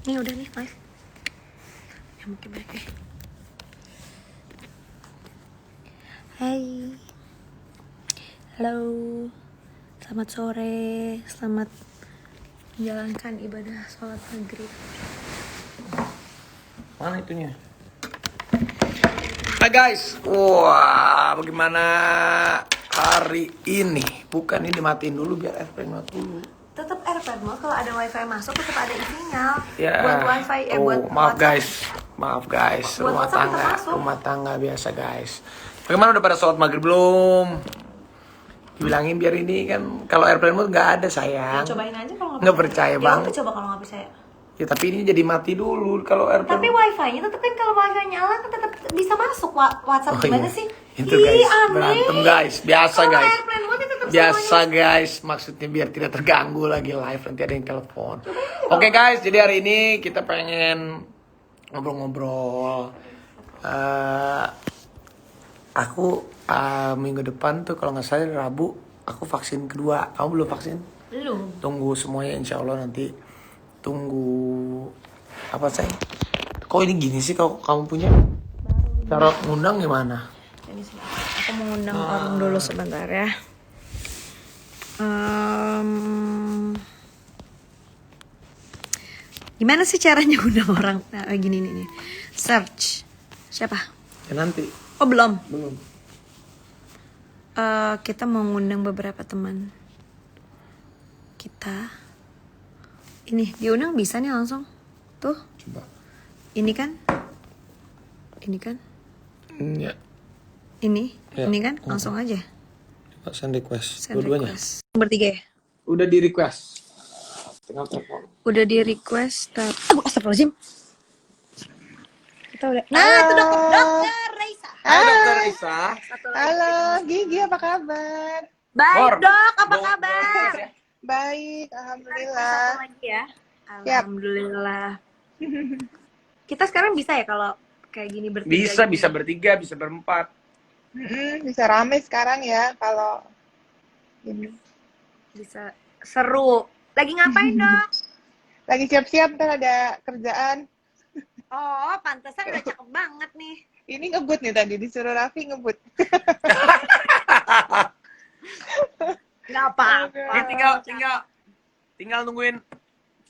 Nih udah nih live. Ya mungkin baik ya. Hai. Halo. Selamat sore. Selamat menjalankan ibadah sholat maghrib. Mana itunya? Hai guys. Wah, bagaimana hari ini? Bukan ini dimatiin dulu biar airplane mati dulu. Tetap airplane mode kalau ada wifi masuk tetap ada sinyal. Ya. Buat wifi buat maaf WhatsApp. guys. Buat WhatsApp Rumah tangga biasa guys. Bagaimana udah pada sholat maghrib belum? Dibilangin biar ini kan kalau airplane mode nggak ada sayang. Ya, cobain aja kalau nggak percaya bang. Ya, coba kalau nggak percaya. Ya tapi ini jadi mati dulu kalau airplane. Tapi wifi-nya tetap kan kalau wifi nyala kan tetap bisa masuk WhatsApp. Gimana sih? Itu guys, aneh. berantem guys, biasa Kalau guys. airplane mode tetap Biasa semuanya. guys, maksudnya biar tidak terganggu lagi live, nanti ada yang telepon. Oke guys, jadi hari ini kita pengen ngobrol-ngobrol. Aku minggu depan tuh kalau nggak salah Rabu, aku vaksin kedua. Kamu belum vaksin? Belum. Tunggu semuanya insya Allah nanti. Tunggu apa sayang? Kok ini gini sih kalau kamu punya? Cara ngundang gimana? Ini sih. Aku mau ngundang orang dulu sebentar ya. Gimana sih caranya ngundang orang? Nah, gini nih. Search. Siapa? Ya nanti. Oh belum. Belum. Kita mau ngundang beberapa teman kita. Ini diundang bisa nih langsung. Tuh. Coba. Ini kan? Ya. Ini Ya. kan? Langsung aja. Coba send request. Send Dua-duanya. request. Bertiga ya? Udah di request. Tinggal telepon. Udah di request. Astagfirullahaladzim. Kita udah. Nah, itu dokter Raisa. Halo Dokter Isa. Halo, Gigi apa kabar? Baik, Bor. Dok. Apa Bor. kabar? Baik, Satu alhamdulillah. lagi ya. Siap. Alhamdulillah. Kita sekarang bisa ya kalau kayak gini bertiga? Bisa bertiga, bisa berempat. Bisa rame sekarang ya kalau ini. Bisa seru. Lagi ngapain, Dok? Lagi siap-siap ntar ada kerjaan. Oh, pantesan udah cakep banget nih. Ini ngebut nih tadi disuruh Raffi ngebut. Nggak apa-apa. Ini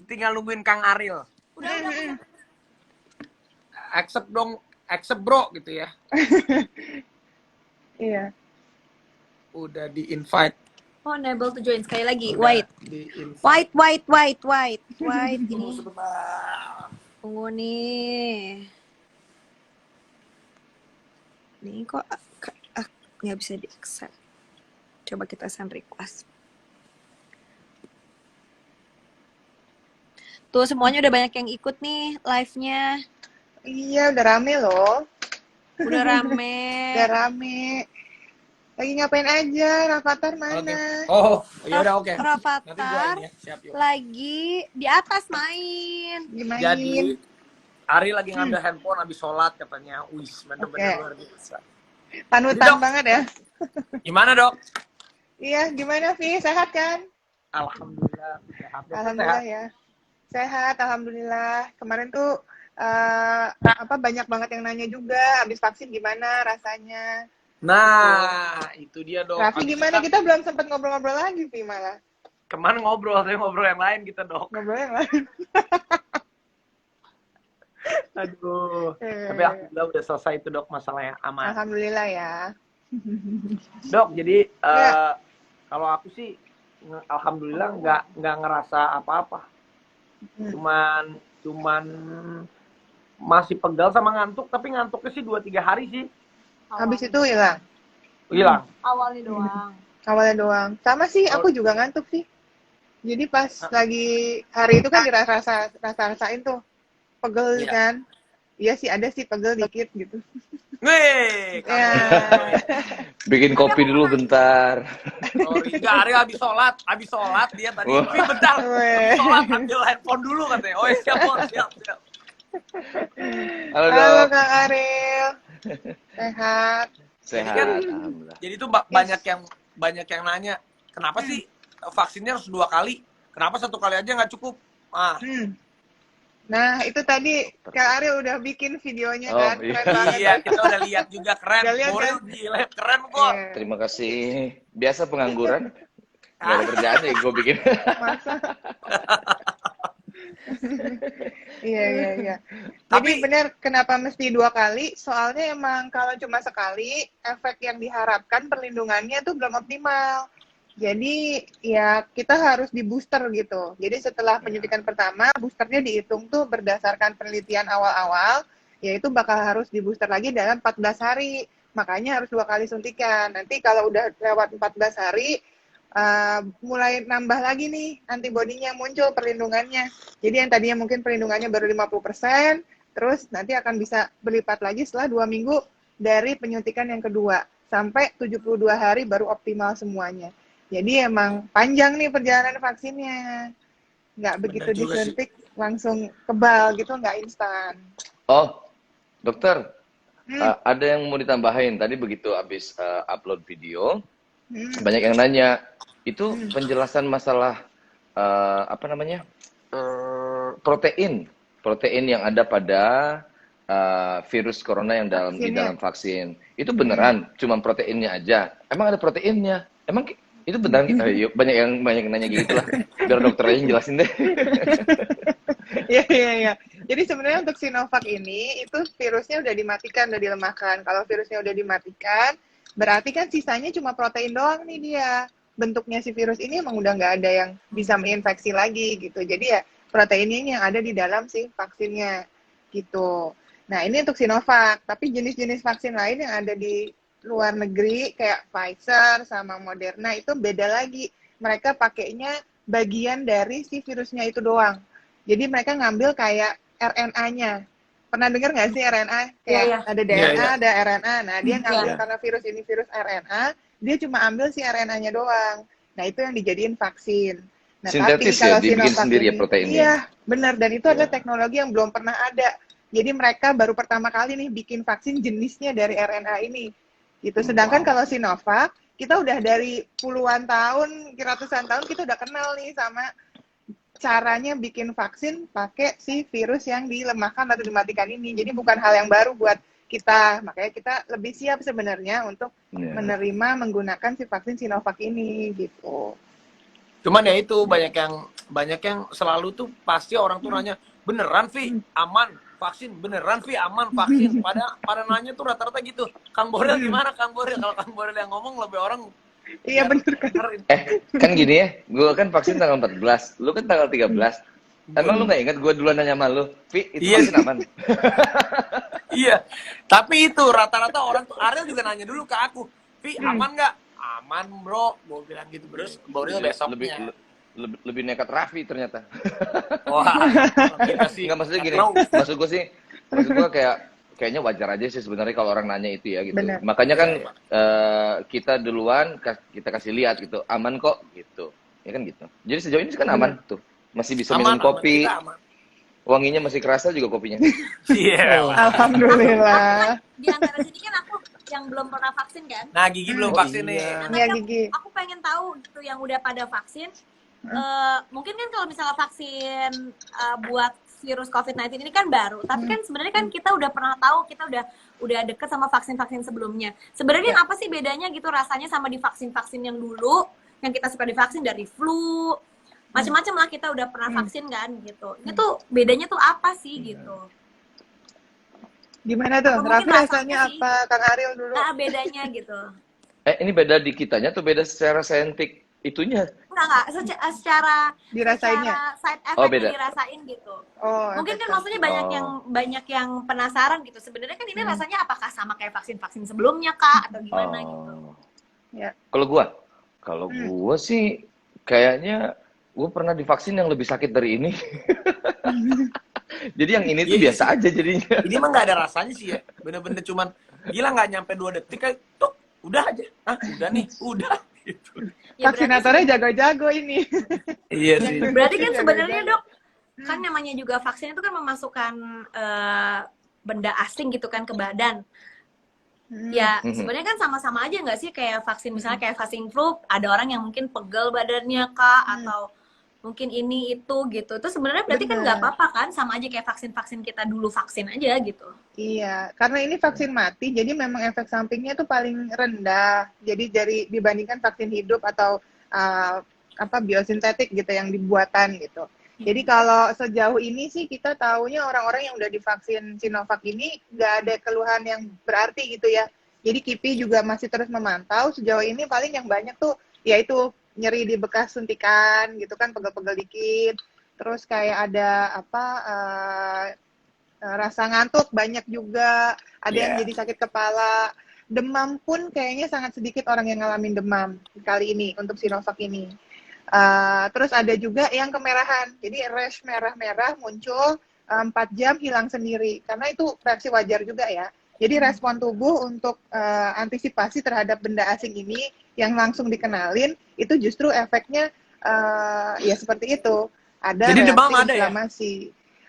tinggal nungguin Kang Ariel. Udah. Accept bro gitu ya. Iya. Udah di invite. Oh, enable to join sekali lagi. Udah White. di invite. White. Tunggu Ini. sebentar. Tunggu nih. Nih kok nggak bisa di accept. Coba kita send request. Tuh semuanya udah banyak yang ikut nih live-nya. Iya, udah rame loh. Udah rame. Udah rame. Lagi ngapain aja? Rafathar mana? Oh, ya udah oke. Nanti gua Rafathar ini ya, siap yuk. lagi di atas main. Dimainin. Jadi Ari lagi ngambil handphone habis sholat katanya. Wis, bener-bener Oke. luar biasa. Panutan Jadi, Dok. banget ya. Gimana dok? Iya, gimana Vi? Sehat kan? Alhamdulillah. Sehat. Alhamdulillah ya. Sehat, alhamdulillah. Kemarin tuh banyak banget yang nanya juga habis vaksin gimana rasanya. Nah, itu dia dok. Raffi Habis gimana? Kita belum sempat ngobrol-ngobrol lagi Vi malah. kemarin ngobrol yang lain kita dok. Ngobrol yang lain. Aduh. Tapi alhamdulillah udah selesai itu dok, masalahnya aman. Alhamdulillah ya. Dok, jadi Ya. kalau aku sih alhamdulillah nggak ngerasa apa-apa. Cuman masih pegal sama ngantuk, tapi ngantuknya sih 2-3 hari sih Habis itu hilang. hilang. Awalnya doang. Awalnya doang. Sama sih, aku juga ngantuk sih. Jadi pas lagi hari itu kan rasain tuh pegel Iya. kan. Iya sih ada sih pegel dikit gitu. Nih, Ya. Bikin kopi dulu bentar. sorry, nggak, Ari habis sholat dia tadi. Wah. Wih, bentar, Weh. habis sholat ambil handphone dulu katanya. Oh siap, Bos, siap. Halo Halo dok. Kang Ariel. Sehat. Sehat. Jadi kan- Alhamdulillah. Jadi tuh banyak yang nanya, kenapa sih vaksinnya harus 2 kali? Kenapa 1 kali aja nggak cukup? Ah, Nah, itu tadi Kak Ariel udah bikin videonya Oh, kan, iya. keren banget. Iya, kita udah lihat juga, keren. Udah lihat Boril kan? gila, keren kok. Iya. Terima kasih. Biasa pengangguran. Gak ada kerjaan ya gue bikin. Masa? Iya. Jadi Tapi benar kenapa mesti 2 kali? Soalnya emang kalau cuma sekali, efek yang diharapkan perlindungannya tuh belum optimal. Jadi ya kita harus di booster gitu. Jadi setelah penyuntikan pertama, boosternya dihitung tuh berdasarkan penelitian awal-awal, yaitu bakal harus di booster lagi dalam 14 hari. Makanya harus 2 kali suntikan. Nanti kalau udah lewat 14 hari, mulai nambah lagi nih antibodinya muncul perlindungannya. Jadi yang tadinya mungkin perlindungannya baru 50%, terus nanti akan bisa berlipat lagi setelah 2 minggu dari penyuntikan yang kedua. Sampai 72 hari baru optimal semuanya. Jadi emang panjang nih perjalanan vaksinnya. Nggak begitu Bener juga sih. disuntik langsung kebal gitu, nggak instan. Oh, dokter, ada yang mau ditambahin. Tadi begitu habis upload video, banyak yang nanya, itu penjelasan masalah apa namanya protein yang ada pada virus corona yang di Vaksinnya. dalam vaksin. Itu beneran cuma proteinnya aja? Emang ada proteinnya? Emang itu beneran? Yuk, banyak yang nanya gitu lah. Biar dokter aja yang jelasin deh. Iya. Jadi sebenarnya untuk Sinovac ini, itu virusnya udah dimatikan, udah dilemahkan. Kalau virusnya udah dimatikan, berarti kan sisanya cuma protein doang nih dia. Bentuknya si virus ini emang udah nggak ada yang bisa menginfeksi lagi gitu. Jadi ya proteinnya ini yang ada di dalam si vaksinnya gitu. Nah ini untuk Sinovac, tapi jenis-jenis vaksin lain yang ada di luar negeri kayak Pfizer sama Moderna itu beda lagi. Mereka pakainya bagian dari si virusnya itu doang. Jadi mereka ngambil kayak RNA-nya. Pernah dengar nggak sih RNA? Kayak Iya. ada DNA, Iya. ada RNA. Nah, dia ngambil Iya. karena virus ini virus RNA, dia cuma ambil si RNA-nya doang. Nah, itu yang dijadiin vaksin. Nah, Sintetis tapi ya, kalau dibikin Sinovac sendiri ya ini, proteinnya. iya, benar. Dan itu adalah Iya. teknologi yang belum pernah ada. Jadi mereka baru pertama kali nih bikin vaksin jenisnya dari RNA ini. Gitu. Sedangkan kalau Sinovac, kita udah dari puluhan tahun, ratusan tahun kita udah kenal nih sama caranya bikin vaksin pakai si virus yang dilemahkan atau dimatikan ini. Jadi bukan hal yang baru buat kita. Makanya kita lebih siap sebenarnya untuk Iya. menerima menggunakan si vaksin Sinovac ini gitu. Cuman ya itu banyak yang selalu tuh pasti orang tuh nanya, beneran Vi aman vaksin, beneran Vi aman vaksin. Pada nanya tuh rata-rata gitu. Kang Boril gimana Kang Boril? Kalau Kang Boril yang ngomong lebih orang Iya bener kan. Kan gini ya, gue kan vaksin tanggal 14, lu kan tanggal 13. Emang lu nggak ingat gue duluan nanya sama lu, Vi, itu Iya. vaksin aman? Iya, tapi itu rata-rata orang tuh, Ariel juga nanya dulu ke aku, Vi aman nggak? Aman bro, gue bilang gitu. Terus Boril besoknya. Lebih nekat Raffi ternyata. Wah, kita sih. Nggak, maksudnya gini, tahu. maksud gue kayaknya wajar aja sih sebenarnya kalau orang nanya itu ya gitu. Bener. Makanya kan kita duluan kita kasih lihat gitu, aman kok gitu. Ya kan gitu. Jadi sejauh ini kan aman tuh. Masih bisa minum kopi. Kita aman. Wanginya masih kerasa juga kopinya. Iya. Alhamdulillah. Di antara sini kan aku yang belum pernah vaksin kan. Nah, Gigi belum Oh, vaksin iya. nih. Iya, Makanya Gigi. aku pengen tahu gitu yang udah pada vaksin. Mungkin kan kalau misalnya vaksin buat virus COVID-19 ini kan baru, tapi kan sebenarnya kan kita udah pernah tahu, kita udah deket sama vaksin-vaksin sebelumnya. Sebenarnya apa sih bedanya gitu rasanya sama di vaksin-vaksin yang dulu, yang kita suka divaksin dari flu, macam-macam lah kita udah pernah vaksin kan gitu. Ini tuh bedanya tuh apa sih gitu? Gimana tuh? Apa mungkin Raffi rasanya sih? apa? Kang Ariel dulu. Nah, bedanya gitu. Ini beda di kitanya tuh beda secara saintifik itunya. Enggak, secara Dirasainnya? secara side effect Oh, beda. yang dirasain gitu. Oh, Mungkin kan efek maksudnya samping. banyak yang penasaran gitu. Sebenarnya kan ini rasanya apakah sama kayak vaksin-vaksin sebelumnya Kak atau gimana gitu. Ya. Kalau gua sih kayaknya gua pernah divaksin yang lebih sakit dari ini. Jadi yang ini tuh Iya, biasa aja jadinya. Ini mah nggak ada rasanya sih ya. Bener-bener cuman gila nggak nyampe 2 detik kayak tuh udah aja. Udah nih, udah gitu. Ya, Vaksinatornya jago-jago ini. Iya sih. berarti kan Jago-jago. sebenarnya Dok, kan namanya juga vaksin itu kan memasukkan benda asing gitu kan ke badan. Ya sebenarnya kan sama-sama aja nggak sih kayak vaksin misalnya kayak vaksin flu, ada orang yang mungkin pegel badannya Kak atau mungkin ini itu gitu. Itu sebenarnya berarti kan nggak Bener. apa-apa kan, sama aja kayak vaksin-vaksin kita dulu vaksin aja gitu. Iya, karena ini vaksin mati, jadi memang efek sampingnya tuh paling rendah. Jadi dibandingkan vaksin hidup atau apa biosintetik gitu yang dibuatan gitu. Jadi kalau sejauh ini sih kita taunya orang-orang yang udah divaksin Sinovac ini nggak ada keluhan yang berarti gitu ya. Jadi KIPI juga masih terus memantau. Sejauh ini paling yang banyak tuh yaitu nyeri di bekas suntikan gitu kan, pegel-pegel dikit. Terus kayak ada apa rasa ngantuk banyak juga, ada yang jadi sakit kepala, demam pun kayaknya sangat sedikit orang yang ngalamin demam kali ini untuk Sinovac ini. Terus ada juga yang kemerahan, jadi rash merah-merah muncul 4 jam hilang sendiri, karena itu reaksi wajar juga ya. Jadi respon tubuh untuk antisipasi terhadap benda asing ini yang langsung dikenalin, itu justru efeknya ya seperti itu. Ada Jadi reaksi demam ada ya? inflamasi.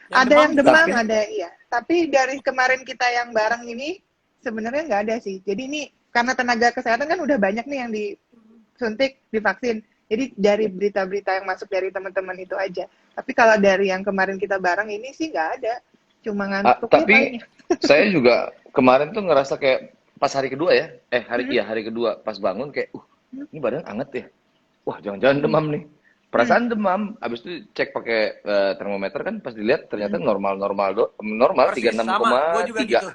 Yang Ada yang demam, Tapi- ada iya. Tapi dari kemarin kita yang bareng ini sebenarnya nggak ada sih. Jadi ini karena tenaga kesehatan kan udah banyak nih yang disuntik, divaksin. Jadi dari berita-berita yang masuk dari teman-teman itu aja. Tapi kalau dari yang kemarin kita bareng ini sih nggak ada. Cuma ngantuknya Tapi paling. saya juga kemarin tuh ngerasa kayak pas hari kedua ya, hari kedua pas bangun kayak, ini badan anget ya. Wah, jangan-jangan demam nih. Perasaan demam, abis itu cek pakai termometer kan pas dilihat ternyata normal Persis 36,3. sama, gue juga gitu.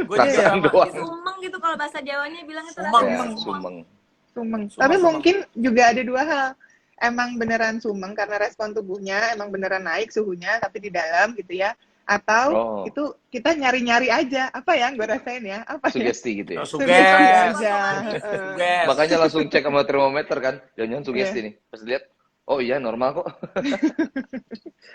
Gue juga Perasaan sama doang. gitu. Sumeng gitu kalau bahasa Jawanya bilang itu Sumeng. rasanya Ya, sumeng. Sumeng. Sumeng, Tapi sumeng. mungkin juga ada dua hal. Emang beneran sumeng karena respon tubuhnya emang beneran naik suhunya tapi di dalam gitu ya. Atau Oh. itu kita nyari-nyari aja. Apa ya yang gue rasain ya? Apa ya? Sugesti gitu ya. Sugesti Suges. aja. Suges. Makanya langsung cek sama termometer kan. Jangan-jangan sugesti Iya. nih. Pas lihat, oh iya normal kok.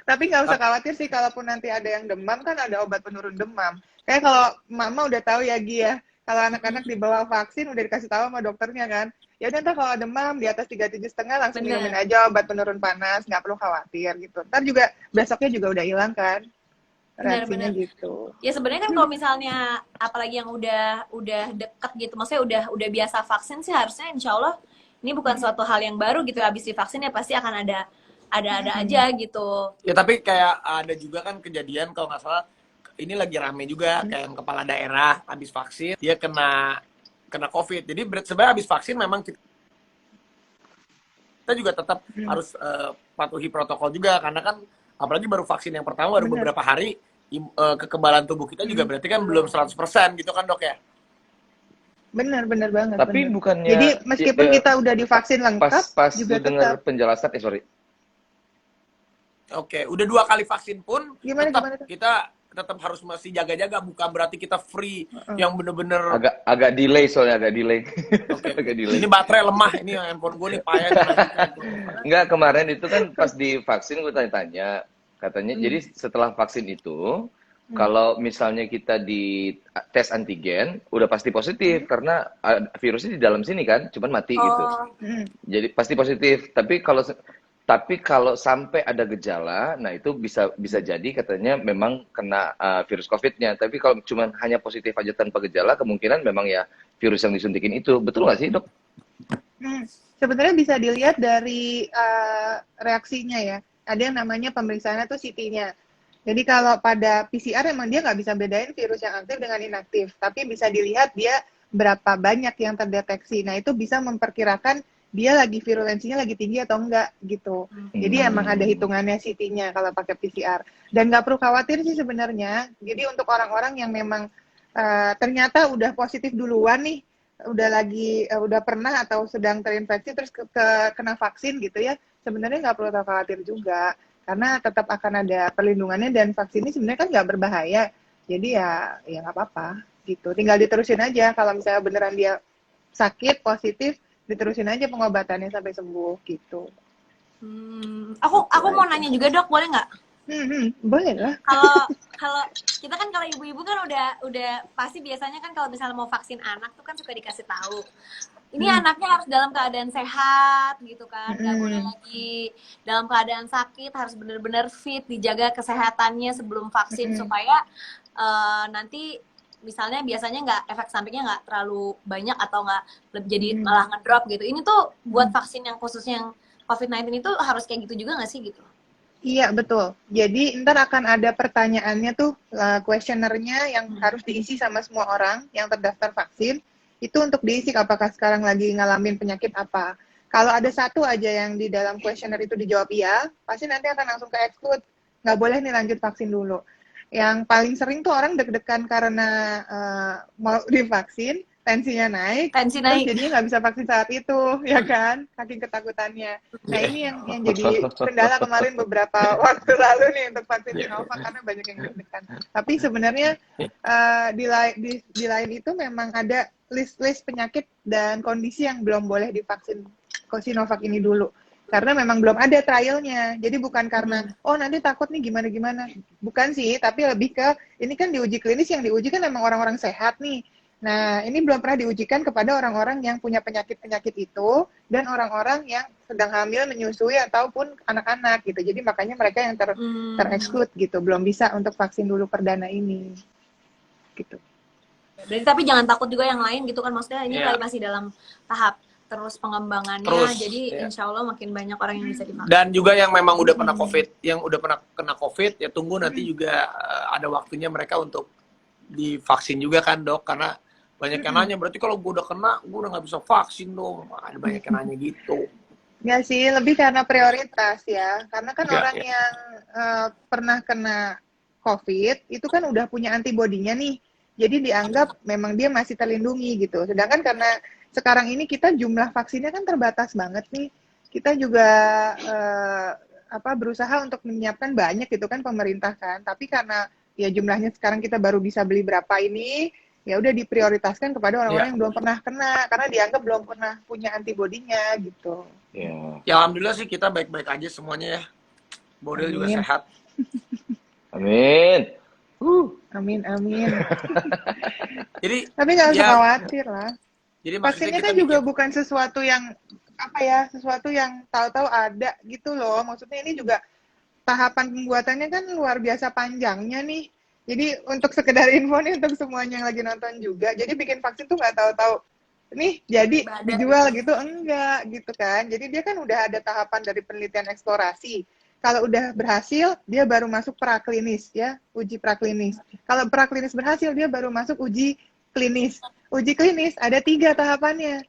Tapi nggak usah khawatir sih, kalaupun nanti ada yang demam kan ada obat penurun demam. Kayak kalau mama udah tahu ya Gi ya, kalau anak-anak di bawah vaksin udah dikasih tahu sama dokternya kan. Ya udah ntar kalau demam di atas 37,5 langsung Bener. minumin aja obat penurun panas, nggak perlu khawatir gitu. Ntar juga besoknya juga udah hilang kan reaksinya Bener-bener. gitu. Ya sebenarnya kan kalau misalnya apalagi yang udah deket gitu, maksudnya udah biasa vaksin sih harusnya insya Allah ini bukan suatu hal yang baru gitu. Habis divaksin ya pasti akan ada aja gitu. Ya tapi kayak ada juga kan kejadian kalau nggak salah ini lagi rame juga kayak yang kepala daerah habis vaksin dia kena COVID. Jadi sebenarnya habis vaksin memang kita juga tetap harus patuhi protokol juga karena kan apalagi baru vaksin yang pertama baru Bener. beberapa hari kekebalan tubuh kita juga berarti kan belum 100% gitu kan dok ya. Bener banget. Tapi bener. bukannya Jadi meskipun kita udah divaksin lengkap pas juga dengar tetap. penjelasan Oke, udah 2 kali vaksin pun Gimana, tetap gimana tuh? kita tetap harus masih jaga-jaga, bukan berarti kita free yang bener-bener agak delay soalnya agak delay. oke. Agak delay. Ini baterai lemah, ini handphone gue nih payah nih. Enggak, kemarin itu kan pas divaksin gue tanya-tanya, katanya jadi setelah vaksin itu kalau misalnya kita di tes antigen udah pasti positif karena virusnya di dalam sini kan, cuman mati gitu. Jadi pasti positif. Tapi kalau sampai ada gejala, nah itu bisa jadi katanya memang kena virus COVID-nya. Tapi kalau cuma hanya positif aja tanpa gejala, kemungkinan memang ya virus yang disuntikin itu. Betul nggak sih, Dok? Sebenarnya bisa dilihat dari reaksinya ya. Ada yang namanya pemeriksaannya tuh CT-nya. Jadi kalau pada PCR emang dia nggak bisa bedain virus yang aktif dengan inaktif. Tapi bisa dilihat dia berapa banyak yang terdeteksi. Nah itu bisa memperkirakan dia lagi virulensinya lagi tinggi atau enggak gitu. Jadi emang ada hitungannya CT-nya kalau pakai PCR. Dan nggak perlu khawatir sih sebenarnya. Jadi untuk orang-orang yang memang ternyata udah positif duluan nih, udah pernah atau sedang terinfeksi terus kena vaksin gitu ya, sebenarnya nggak perlu khawatir juga. Karena tetap akan ada perlindungannya dan vaksin ini sebenarnya kan nggak berbahaya. Jadi ya nggak apa-apa gitu. Tinggal diterusin aja kalau misalnya beneran dia sakit, positif, diterusin aja pengobatannya sampai sembuh gitu. Aku mau nanya juga dok, boleh nggak? Boleh lah. Kalau kita kan kalau ibu-ibu kan udah pasti biasanya kan kalau misalnya mau vaksin anak tuh kan suka dikasih tahu. Ini anaknya harus dalam keadaan sehat gitu kan, nggak boleh lagi dalam keadaan sakit, harus benar-benar fit, dijaga kesehatannya sebelum vaksin supaya nanti misalnya biasanya nggak efek sampingnya nggak terlalu banyak atau nggak jadi malah ngedrop gitu. Ini tuh buat vaksin yang khususnya yang COVID-19 itu harus kayak gitu juga nggak sih gitu? Iya, betul. Jadi ntar akan ada pertanyaannya tuh, kuesionernya yang harus diisi sama semua orang yang terdaftar vaksin. Itu untuk diisi apakah sekarang lagi ngalamin penyakit apa. Kalau ada satu aja yang di dalam kuesioner itu dijawab iya, pasti nanti akan langsung ke exclude. Nggak boleh nih lanjut vaksin dulu. Yang paling sering tuh orang deg-degan karena mau divaksin, tensinya naik, Tensi terus naik. jadinya nggak bisa vaksin saat itu, ya kan? Saking ketakutannya. Nah, ini yang jadi kendala kemarin beberapa waktu lalu nih untuk vaksin Sinovac karena banyak yang deg-degan. Tapi sebenarnya di lain itu memang ada list penyakit dan kondisi yang belum boleh divaksin Sinovac ini dulu. Karena memang belum ada trialnya. Jadi bukan karena, oh nanti takut nih gimana-gimana. Bukan sih, tapi lebih ke, ini kan diuji klinis, yang diuji kan memang orang-orang sehat nih. Nah, ini belum pernah diujikan kepada orang-orang yang punya penyakit-penyakit itu dan orang-orang yang sedang hamil, menyusui, ataupun anak-anak gitu. Jadi makanya mereka yang ter-exclude gitu. Belum bisa untuk vaksin dulu perdana ini. Gitu. Berarti tapi jangan takut juga yang lain gitu kan, maksudnya ini Iya. masih dalam tahap terus pengembangannya, Terus, jadi iya. insya Allah makin banyak orang yang bisa divaksin. Dan juga yang memang udah pernah COVID, yang udah pernah kena COVID, ya tunggu nanti juga ada waktunya mereka untuk divaksin juga kan dok, karena banyak yang nanya, berarti kalau gue udah kena, gue udah nggak bisa vaksin dong. Ada banyak yang nanya gitu. Ya sih, lebih karena prioritas ya. Karena kan Ya, orang ya. yang pernah kena COVID, itu kan udah punya antibodinya nih. Jadi dianggap memang dia masih terlindungi gitu. Sedangkan karena sekarang ini kita jumlah vaksinnya kan terbatas banget nih. Kita juga berusaha untuk menyiapkan banyak gitu kan pemerintah kan. Tapi karena ya jumlahnya sekarang kita baru bisa beli berapa ini, ya udah diprioritaskan kepada orang-orang yang belum pernah kena karena dianggap belum pernah punya antibodinya gitu. Ya. Ya alhamdulillah sih kita baik-baik aja semuanya ya. Boril juga Amin. sehat. Amin. Amin, amin. Jadi Tapi nggak usah ya, khawatir lah. jadi maksudnya Vaksinnya kita kan juga mikir, bukan sesuatu yang sesuatu yang tahu-tahu ada gitu loh. Maksudnya ini juga tahapan pembuatannya kan luar biasa panjangnya nih. Jadi untuk sekedar info nih untuk semuanya yang lagi nonton juga. Jadi bikin vaksin tuh nggak tahu-tahu nih jadi dijual gitu, enggak gitu kan. Jadi dia kan udah ada tahapan dari penelitian eksplorasi. Kalau udah berhasil, dia baru masuk praklinis ya, uji praklinis. Kalau praklinis berhasil, dia baru masuk uji klinis. Uji klinis ada 3 tahapannya.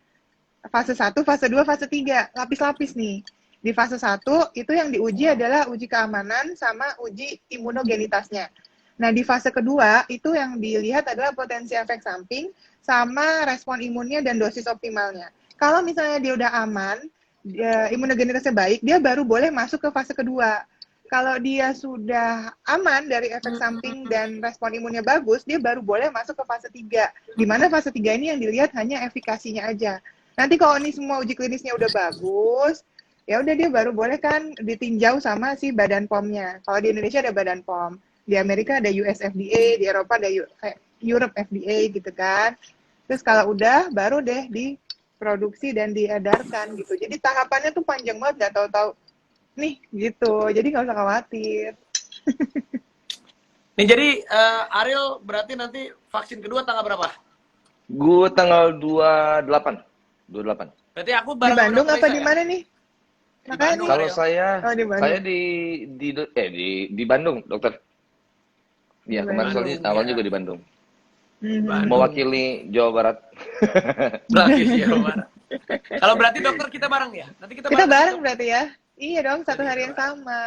Fase 1, fase 2, fase 3. Lapis-lapis nih. Di fase 1, itu yang diuji adalah uji keamanan sama uji imunogenitasnya. Nah, di fase kedua, itu yang dilihat adalah potensi efek samping sama respon imunnya dan dosis optimalnya. Kalau misalnya dia udah aman, imunogenitasnya baik, dia baru boleh masuk ke fase kedua. Kalau dia sudah aman dari efek samping dan respon imunnya bagus, dia baru boleh masuk ke fase 3. Di mana fase 3 ini yang dilihat hanya efikasinya aja. Nanti kalau ini semua uji klinisnya udah bagus, ya udah dia baru boleh kan ditinjau sama si Badan POM-nya. Kalau di Indonesia ada Badan POM, di Amerika ada US FDA, di Eropa ada Europe FDA gitu kan. Terus kalau udah, baru deh diproduksi dan diedarkan gitu. Jadi tahapannya tuh panjang banget, nggak tahu-tahu nih gitu. Jadi nggak usah khawatir. nih jadi Ariel berarti nanti vaksin kedua tanggal berapa? Gue tanggal 28. Berarti aku Di bareng sama Bandung Dr. apa Lisa di ya? mana nih? Di Makanya Bandung, nih. Kalau Ariel. saya di Bandung. saya di Bandung, dokter. Iya, Di kemarin Bandung, soalnya awal ya. juga di Bandung. Mhm. Mewakili Jawa Barat. Berarti Jawa Barat. Kalau berarti dokter kita bareng ya? Nanti kita Kita bareng. bareng berarti ya? Iya dong, satu hari yang sama.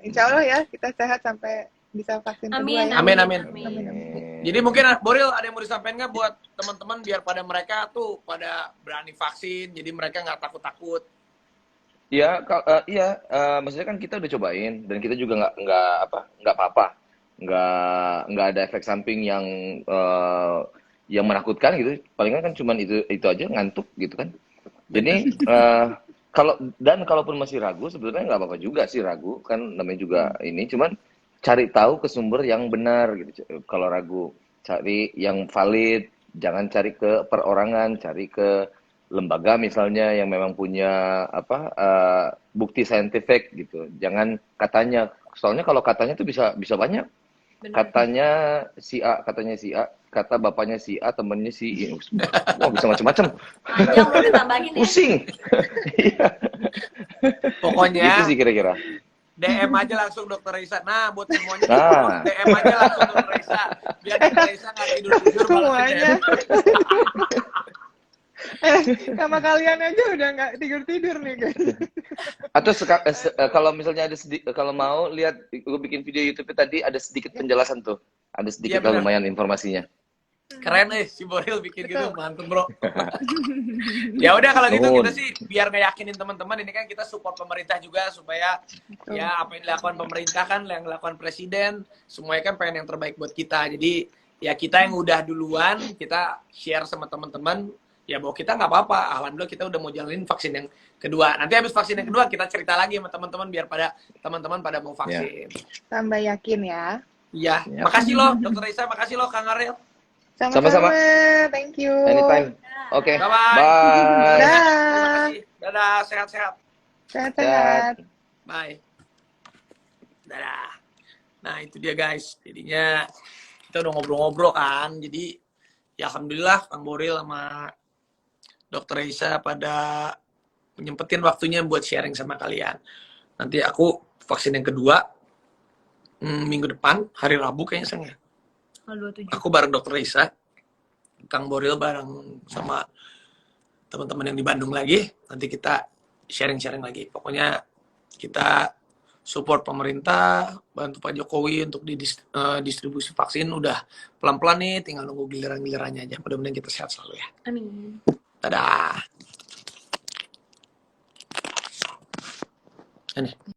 Insya Allah ya, kita sehat sampai bisa vaksin kedua Amin, ya. Amin, amin. Amin. Jadi mungkin Boril ada yang mau disampaikan nggak buat teman-teman biar pada mereka tuh pada berani vaksin, jadi mereka nggak takut-takut. Iya, maksudnya kan kita udah cobain dan kita juga nggak apa-apa, nggak ada efek samping yang menakutkan gitu. Palingan kan cuman itu aja, ngantuk gitu kan. Jadi kalaupun masih ragu, sebenarnya nggak apa-apa juga sih ragu, kan namanya juga ini, cuman cari tahu ke sumber yang benar gitu. Kalau ragu, cari yang valid, jangan cari ke perorangan, cari ke lembaga misalnya yang memang punya bukti saintifik gitu. Jangan katanya, soalnya kalau katanya tuh bisa banyak. Bener. katanya si A, kata bapaknya si A, temennya si I. Wah, bisa macam-macam. Panjang mau ditambahin ya. Pusing. Iya, Pokoknya gitu sih kira-kira. DM aja langsung Dokter Risa. Nah, buat semuanya Nah. DM aja langsung Dokter Risa. Biar Dokter Risa nggak tidur-tidur malah Semuanya. DM. Sama kalian aja udah nggak tidur-tidur nih guys. Atau kalau misalnya ada kalau mau lihat gue bikin video YouTube tadi ada sedikit penjelasan tuh. Ada sedikit Iya, lah benar. lumayan informasinya. Keren si Boril bikin gitu, Betul. mantep bro. Ya udah kalau gitu Nuhun. kita sih biar ngeyakinin teman-teman, ini kan kita support pemerintah juga supaya Betul. ya apa yang dilakukan pemerintah kan, yang dilakukan presiden, semuanya kan pengen yang terbaik buat kita. Jadi ya kita yang udah duluan kita share sama teman-teman ya bahwa kita nggak apa-apa. Alhamdulillah kita udah mau jalanin vaksin yang kedua. Nanti habis vaksin yang kedua kita cerita lagi sama teman-teman biar pada teman-teman pada mau vaksin. Tambah yakin ya. Iya, Ya. makasih loh Dokter Risa, makasih loh Kang Ariel. Sama-sama. Thank you. Anytime. Oke. Bye-bye. Bye. Dah. Terima kasih. Dadah, sehat-sehat. Sehat-sehat. Bye. Dadah. Nah, itu dia guys. Jadinya kita udah ngobrol-ngobrol kan. Jadi ya alhamdulillah Kang Boril sama Dokter Risa pada nyempetin waktunya buat sharing sama kalian. Nanti aku vaksin yang kedua minggu depan, hari Rabu kayaknya Sang ya. Tanggal 27. Aku bareng Dokter Risa, Kang Boril bareng sama teman-teman yang di Bandung lagi. Nanti kita sharing-sharing lagi. Pokoknya kita support pemerintah, bantu Pak Jokowi untuk distribusi vaksin. Udah pelan-pelan nih, tinggal nunggu giliran-gilirannya aja. Mudah-mudahan kita sehat selalu ya. Amin. Dadah. Ini.